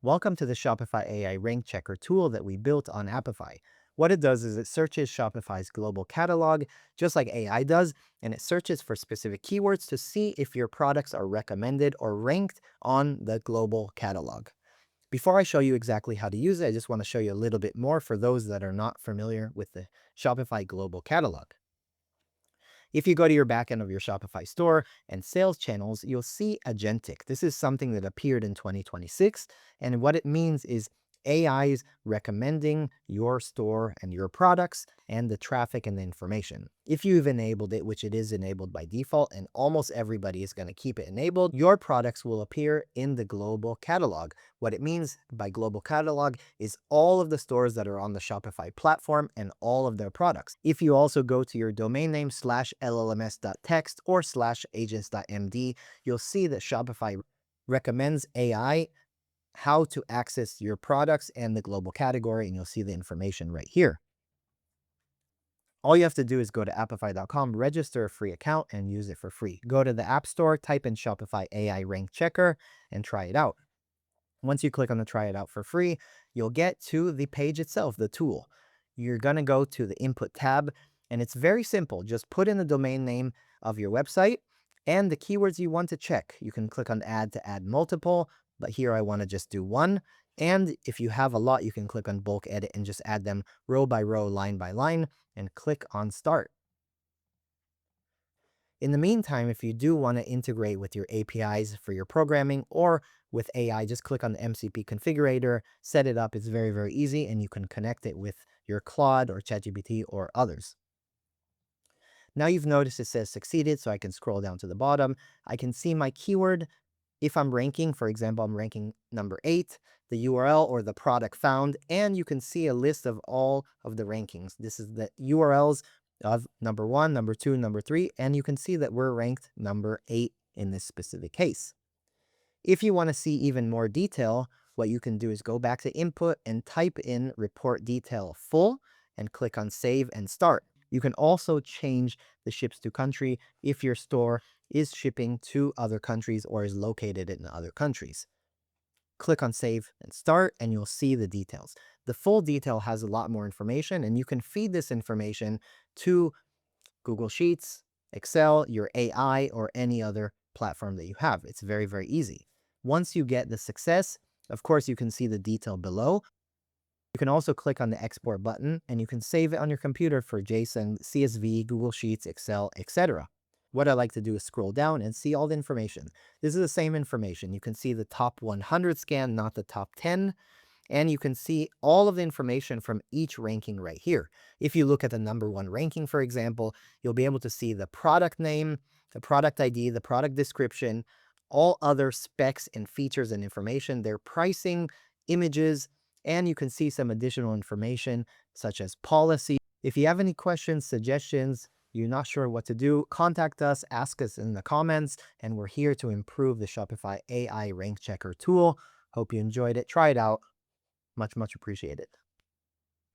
Welcome to the Shopify AI Rank Checker tool that we built on Apify. What it does is it searches Shopify's global catalog, just like AI does, and it searches for specific keywords to see if your products are recommended or ranked on the global catalog. Before I show you exactly how to use it, I just want to show you a little bit more for those that are not familiar with the Shopify Global Catalog. If you go to your backend of your Shopify store and sales channels, you'll see Agentic. This is something that appeared in 2026. And what it means is AIs recommending your store and your products and the traffic and the information. If you've enabled it, which it is enabled by default, and almost everybody is going to keep it enabled, your products will appear in the global catalog. What it means by global catalog is all of the stores that are on the Shopify platform and all of their products. If you also go to your domain name /llms.txt or /agents.md, you'll see that Shopify recommends AI how to access your products and the global category, and you'll see the information right here. All you have to do is go to apify.com, register a free account, and use it for free. Go to the App Store, type in Shopify AI Rank Checker, and try it out. Once you click on the try it out for free, you'll get to the page itself, the tool. You're going to go to the input tab, and it's very simple. Just put in the domain name of your website and the keywords you want to check. You can click on add to add multiple, but here I want to just do one. And if you have a lot, you can click on bulk edit and just add them row by row, line by line, and click on start. In the meantime, if you do want to integrate with your APIs for your programming or with AI, just click on the MCP configurator, set it up. It's very, very easy, and you can connect it with your Claude or ChatGPT or others. Now you've noticed it says succeeded, so I can scroll down to the bottom. I can see my keyword. If I'm ranking, for example, I'm ranking number 8, the URL or the product found, and you can see a list of all of the rankings. This is the URLs of number 1, number 2, number 3, and you can see that we're ranked number 8 in this specific case. If you want to see even more detail, what you can do is go back to input and type in report detail full and click on save and start. You can also change the ships to country if your store is shipping to other countries or is located in other countries. Click on save and start, and you'll see the details. The full detail has a lot more information, and you can feed this information to Google Sheets, Excel, your AI, or any other platform that you have. It's very, very easy. Once you get the success, of course, you can see the detail below. You can also click on the export button, and you can save it on your computer for JSON, CSV, Google Sheets, Excel, etc. What I like to do is scroll down and see all the information. This is the same information. You can see the top 100 scan, not the top 10. And you can see all of the information from each ranking right here. If you look at the number 1 ranking, for example, you'll be able to see the product name, the product ID, the product description, all other specs and features and information, their pricing, images, and you can see some additional information such as policy. If you have any questions, suggestions, you're not sure what to do, contact us, ask us in the comments, and we're here to improve the Shopify AI Rank Checker tool. Hope you enjoyed it. Try it out. Much, much appreciated.